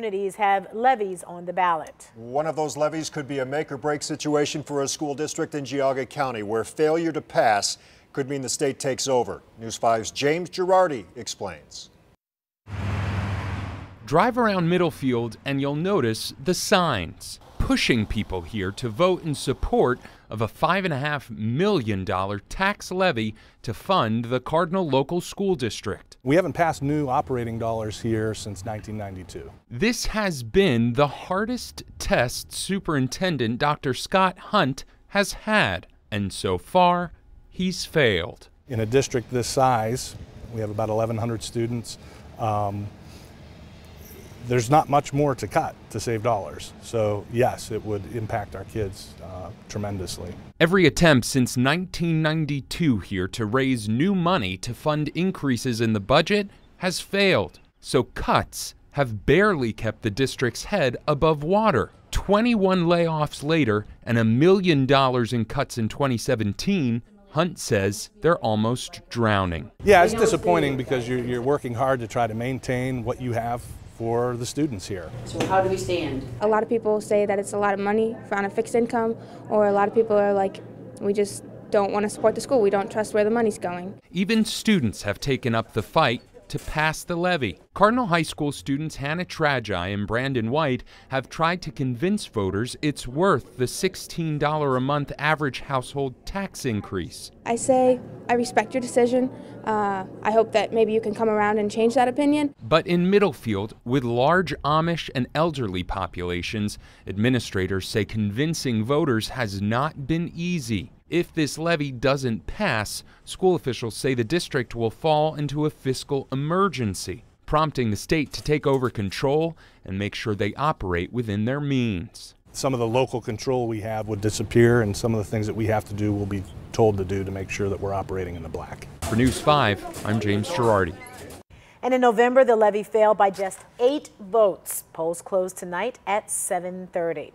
Communities have levies on the ballot. One of those levies could be a make-or-break situation for a school district in Geauga County, where failure to pass could mean the state takes over. News 5's James Gherardi explains. Drive around Middlefield and you'll notice the signs pushing people here to vote in support of a $5.5 million tax levy to fund the Cardinal Local School District. We haven't passed new operating dollars here since 1992. This has been the hardest test Superintendent Dr. Scott Hunt has had, and so far, he's failed. In a district this size, we have about 1,100 students. There's not much more to cut to save dollars. So yes, it would impact our kids tremendously. Every attempt since 1992 here to raise new money to fund increases in the budget has failed. So cuts have barely kept the district's head above water. 21 layoffs later and $1 million in cuts in 2017, Hunt says they're almost drowning. Yeah, it's disappointing because you're working hard to try to maintain what you have for the students here. So how do we stand? A lot of people say that it's a lot of money on a fixed income, or a lot of people are like, we just don't want to support the school. We don't trust where the money's going. Even students have taken up the fight to pass the levy. Cardinal High School students Hannah Tragi and Brandon White have tried to convince voters it's worth the $16 a month average household tax increase. I say, I respect your decision. I hope that maybe you can come around and change that opinion. But in Middlefield, with large Amish and elderly populations, administrators say convincing voters has not been easy. If this levy doesn't pass, school officials say the district will fall into a fiscal emergency, prompting the state to take over control and make sure they operate within their means. Some of the local control we have would disappear, and some of the things that we have to do will be told to do to make sure that we're operating in the black. For News 5, I'm James Gherardi. And in November, the levy failed by just 8 votes. Polls close tonight at 7:30.